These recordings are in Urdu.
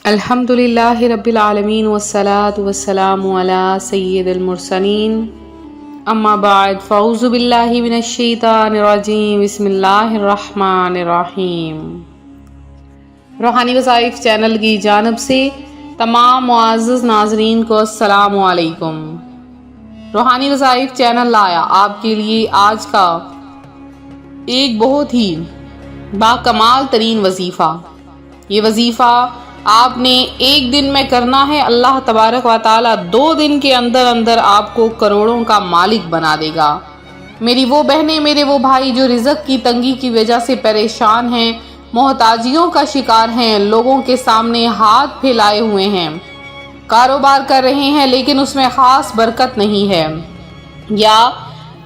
الحمدللہ رب العالمین والصلاة والسلام علی سید المرسلین اما بعد فاعوذ باللہ من الشیطان الرجیم بسم اللہ الرحمن الرحیم۔ روحانی وظائف چینل کی جانب سے تمام معزز ناظرین کو السلام علیکم۔ روحانی وظائف چینل لایا آپ کے لیے آج کا ایک بہت ہی باکمال ترین وظیفہ۔ یہ وظیفہ آپ نے ایک دن میں کرنا ہے، اللہ تبارک و تعالی 2 دن کے اندر اندر آپ کو کروڑوں کا مالک بنا دے گا۔ میری وہ بہنیں، میرے وہ بھائی جو رزق کی تنگی کی وجہ سے پریشان ہیں، محتاجیوں کا شکار ہیں، لوگوں کے سامنے ہاتھ پھیلائے ہوئے ہیں، کاروبار کر رہے ہیں لیکن اس میں خاص برکت نہیں ہے، یا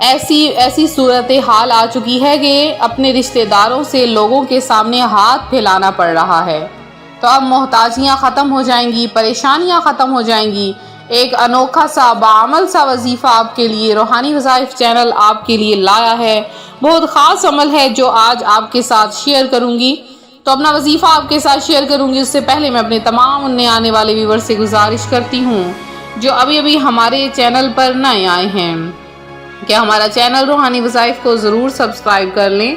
ایسی صورتحال آ چکی ہے کہ اپنے رشتہ داروں سے لوگوں کے سامنے ہاتھ پھیلانا پڑ رہا ہے، تو اب محتاجیاں ختم ہو جائیں گی، پریشانیاں ختم ہو جائیں گی۔ ایک انوکھا سا بعمل سا وظیفہ آپ کے لیے روحانی وظائف چینل آپ کے لیے لایا ہے۔ بہت خاص عمل ہے جو آج آپ کے ساتھ شیئر کروں گی۔ تو اپنا وظیفہ آپ کے ساتھ شیئر کروں گی، اس سے پہلے میں اپنے تمام نئے آنے والے ویور سے گزارش کرتی ہوں جو ابھی ہمارے چینل پر نئے آئے ہیں کہ ہمارا چینل روحانی وظائف کو ضرور سبسکرائب کر لیں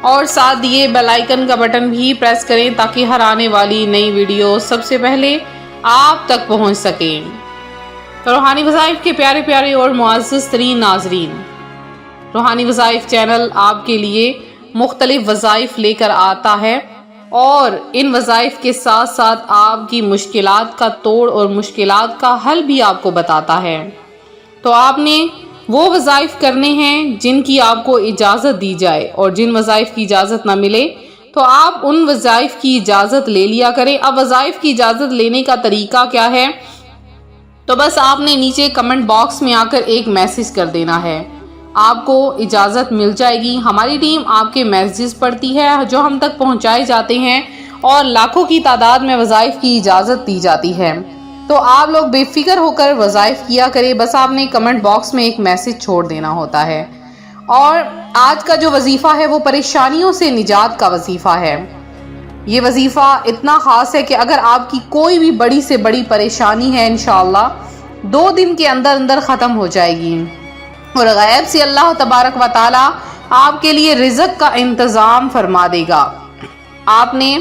اور ساتھ دیے بیل آئیکن کا بٹن بھی پریس کریں تاکہ ہر آنے والی نئی ویڈیو سب سے پہلے آپ تک پہنچ سکیں۔ تو روحانی وظائف کے پیارے پیارے اور معزز ترین ناظرین، روحانی وظائف چینل آپ کے لیے مختلف وظائف لے کر آتا ہے اور ان وظائف کے ساتھ ساتھ آپ کی مشکلات کا توڑ اور مشکلات کا حل بھی آپ کو بتاتا ہے۔ تو آپ نے وہ وظائف کرنے ہیں جن کی آپ کو اجازت دی جائے، اور جن وظائف کی اجازت نہ ملے تو آپ ان وظائف کی اجازت لے لیا کریں۔ اب وظائف کی اجازت لینے کا طریقہ کیا ہے؟ تو بس آپ نے نیچے کمنٹ باکس میں آ کر ایک میسج کر دینا ہے، آپ کو اجازت مل جائے گی۔ ہماری ٹیم آپ کے میسیجز پڑھتی ہے جو ہم تک پہنچائے جاتے ہیں اور لاکھوں کی تعداد میں وظائف کی اجازت دی جاتی ہے۔ تو آپ لوگ بے فکر ہو کر وظائف کیا کریں، بس آپ نے کمنٹ باکس میں ایک میسج چھوڑ دینا ہوتا ہے۔ اور آج کا جو وظیفہ ہے وہ پریشانیوں سے نجات کا وظیفہ ہے۔ یہ وظیفہ اتنا خاص ہے کہ اگر آپ کی کوئی بھی بڑی سے بڑی پریشانی ہے انشاءاللہ 2 دن کے اندر اندر ختم ہو جائے گی، اور غیب سے اللہ تبارک و تعالی آپ کے لیے رزق کا انتظام فرما دے گا۔ آپ نے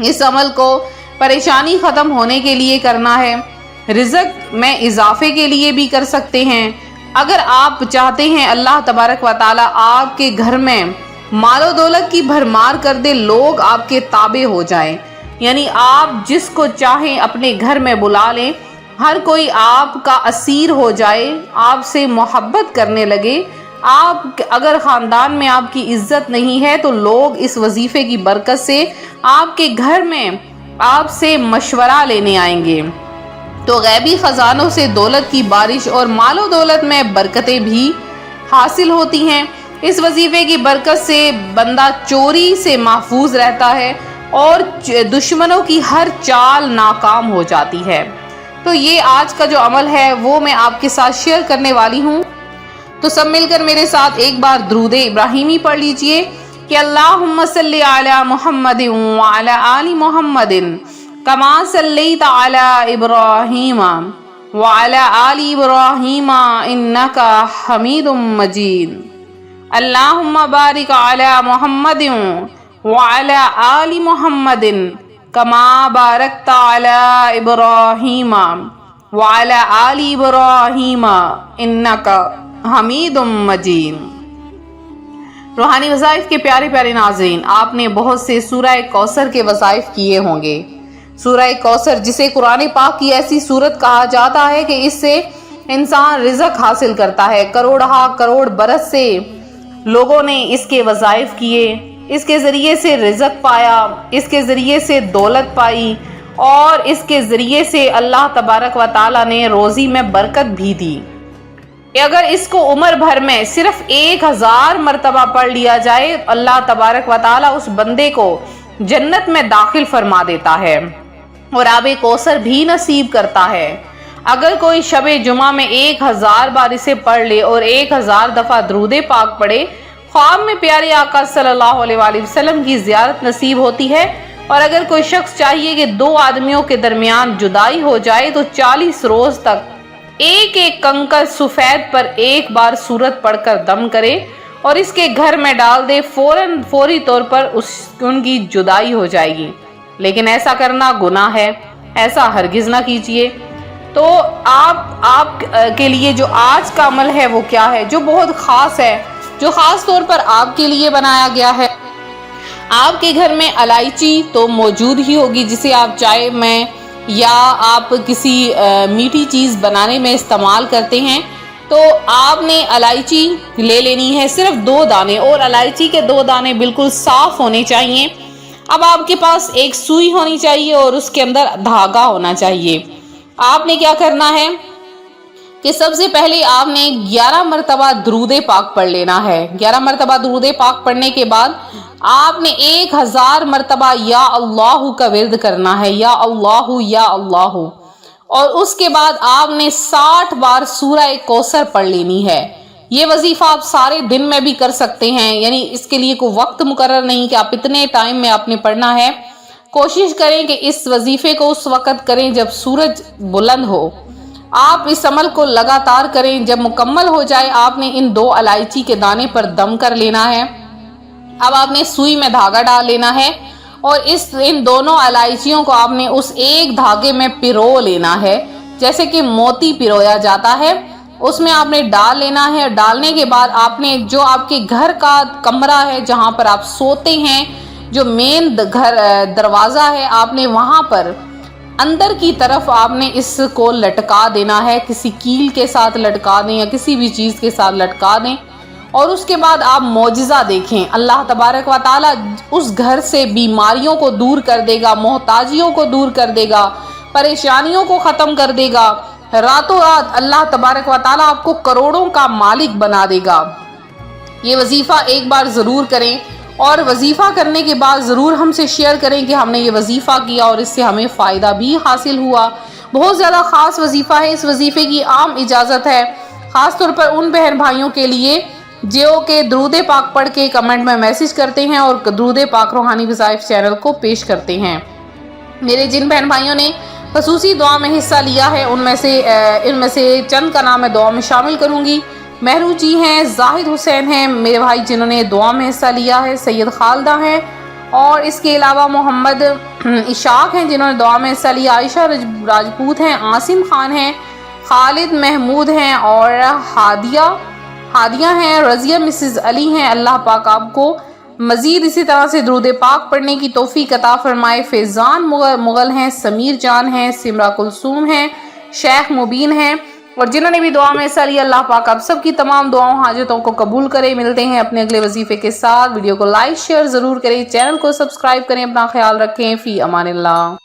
اس عمل کو پریشانی ختم ہونے کے لیے کرنا ہے، رزق میں اضافے کے لیے بھی کر سکتے ہیں۔ اگر آپ چاہتے ہیں اللہ تبارک و تعالی آپ کے گھر میں مال و دولت کی بھرمار کر دے، لوگ آپ کے تابع ہو جائیں، یعنی آپ جس کو چاہیں اپنے گھر میں بلا لیں، ہر کوئی آپ کا اسیر ہو جائے، آپ سے محبت کرنے لگے۔ آپ اگر خاندان میں آپ کی عزت نہیں ہے تو لوگ اس وظیفے کی برکت سے آپ کے گھر میں آپ سے مشورہ لینے آئیں گے، تو غیبی خزانوں سے دولت کی بارش اور مال و دولت میں برکتیں بھی حاصل ہوتی ہیں۔ اس وظیفے کی برکت سے بندہ چوری سے محفوظ رہتا ہے اور دشمنوں کی ہر چال ناکام ہو جاتی ہے۔ تو یہ آج کا جو عمل ہے وہ میں آپ کے ساتھ شیئر کرنے والی ہوں۔ تو سب مل کر میرے ساتھ ایک بار درود ابراہیمی پڑھ لیجئے کہ اللہم صلی علی محمد وعلی آل محمد کما صلیت علی ابراہیم وعلی آل ابراہیم انکا حمید مجید۔ اللہم بارک علی محمد وعلی آل محمد کما بارکت علی ابراہیم وعلی آل ابراہیم انکا حمید مجید۔ روحانی وظائف کے پیارے پیارے ناظرین، آپ نے بہت سے سورہ کوثر کے وظائف کیے ہوں گے۔ سورہ کوثر جسے قرآن پاک کی ایسی سورت کہا جاتا ہے کہ اس سے انسان رزق حاصل کرتا ہے۔ کروڑ برس سے لوگوں نے اس کے وظائف کیے، اس کے ذریعے سے رزق پایا، اس کے ذریعے سے دولت پائی، اور اس کے ذریعے سے اللہ تبارک و تعالی نے روزی میں برکت بھی دی۔ اگر اس کو عمر بھر میں صرف 1000 مرتبہ پڑھ لیا جائے، اللہ تبارک و تعالی اس بندے کو جنت میں داخل فرما دیتا ہے اور آب کوثر بھی نصیب کرتا ہے۔ اگر کوئی شب جمعہ میں 1000 بار اسے پڑھ لے اور 1000 دفعہ درود پاک پڑھے، خواب میں پیارے آقا صلی اللہ علیہ وآلہ وسلم کی زیارت نصیب ہوتی ہے، اور اگر کوئی شخص چاہیے کہ 2 آدمیوں کے درمیان جدائی ہو جائے تو 40 روز تک ایک ایک کنکر سفید پر ایک بار سورت پڑھ کر دم کرے اور اس کے گھر میں ڈال دے، فوری طور پر ان کی جدائی ہو جائے گی۔ لیکن ایسا کرنا گناہ ہے، ایسا ہرگز نہ کیجیے۔ تو آپ کے لیے جو آج کا عمل ہے وہ کیا ہے، جو بہت خاص ہے، جو خاص طور پر آپ کے لیے بنایا گیا ہے۔ آپ کے گھر میں الائچی تو موجود ہی ہوگی، جسے آپ چائے میں یا آپ کسی میٹھی چیز بنانے میں استعمال کرتے ہیں، تو آپ نے الائچی لے لینی ہے، صرف 2 دانے، اور الائچی کے 2 دانے بالکل صاف ہونے چاہیے۔ اب آپ کے پاس ایک سوئی ہونی چاہیے اور اس کے اندر دھاگا ہونا چاہیے۔ آپ نے کیا کرنا ہے کہ سب سے پہلے آپ نے 11 مرتبہ درود پاک پڑھ لینا ہے۔ 11 مرتبہ درود پاک پڑھنے کے بعد آپ نے 1000 مرتبہ یا اللہ کا ورد کرنا ہے، یا اللہ یا اللہ، اور اس کے بعد آپ نے 60 بار سورہ کوثر پڑھ لینی ہے۔ یہ وظیفہ آپ سارے دن میں بھی کر سکتے ہیں، یعنی اس کے لیے کوئی وقت مقرر نہیں کہ آپ اتنے ٹائم میں آپ نے پڑھنا ہے۔ کوشش کریں کہ اس وظیفے کو اس وقت کریں جب سورج بلند ہو۔ آپ اس عمل کو لگاتار کریں، جب مکمل ہو جائے آپ نے ان 2 الائچی کے دانے پر دم کر لینا ہے۔ اب آپ نے سوئی میں دھاگا ڈال لینا ہے اور ان دونوں الائچیوں کو آپ نے اس ایک دھاگے میں پرو لینا ہے، جیسے کہ موتی پرویا جاتا ہے، اس میں آپ نے ڈال لینا ہے۔ ڈالنے کے بعد آپ نے جو آپ کے گھر کا کمرہ ہے جہاں پر آپ سوتے ہیں، جو مین گھر دروازہ ہے، آپ نے وہاں پر اندر کی طرف آپ نے اس کو لٹکا دینا ہے، کسی کیل کے ساتھ لٹکا دیں یا کسی بھی چیز کے ساتھ لٹکا دیں، اور اس کے بعد آپ معجزہ دیکھیں۔ اللہ تبارک و تعالی اس گھر سے بیماریوں کو دور کر دے گا، محتاجیوں کو دور کر دے گا، پریشانیوں کو ختم کر دے گا۔ راتوں رات اللہ تبارک و تعالی آپ کو کروڑوں کا مالک بنا دے گا۔ یہ وظیفہ ایک بار ضرور کریں، اور وظیفہ کرنے کے بعد ضرور ہم سے شیئر کریں کہ ہم نے یہ وظیفہ کیا اور اس سے ہمیں فائدہ بھی حاصل ہوا۔ بہت زیادہ خاص وظیفہ ہے، اس وظیفے کی عام اجازت ہے، خاص طور پر ان بہن بھائیوں کے لیے جو کہ درود پاک پڑھ کے کمنٹ میں میسج کرتے ہیں اور درود پاک روحانی وظائف چینل کو پیش کرتے ہیں۔ میرے جن بہن بھائیوں نے خصوصی دعا میں حصہ لیا ہے ان میں سے چند کا نام میں دعا میں شامل کروں گی۔ مہرو جی ہیں، زاہد حسین ہیں میرے بھائی جنہوں نے دعا میں حصہ لیا ہے، سید خالدہ ہیں، اور اس کے علاوہ محمد اشاق ہیں جنہوں نے دعا میں حصہ لیا، عائشہ راجپوت ہیں، عاصم خان ہیں، خالد محمود ہیں، اور ہادیہ ہیں، رضیہ مسز علی ہیں۔ اللہ پاک آپ کو مزید اسی طرح سے درود پاک پڑھنے کی توفیق عطا فرمائے۔ فیضان مغل ہیں، سمیر جان ہیں، سمرا کلثوم ہیں، شیخ مبین ہیں، اور جنہوں نے بھی دعا میں حصہ لیا، اللہ پاک آپ سب کی تمام دعاؤں حاجتوں کو قبول کرے۔ ملتے ہیں اپنے اگلے وظیفے کے ساتھ۔ ویڈیو کو لائک شیئر ضرور کریں، چینل کو سبسکرائب کریں، اپنا خیال رکھیں، فی امان اللہ۔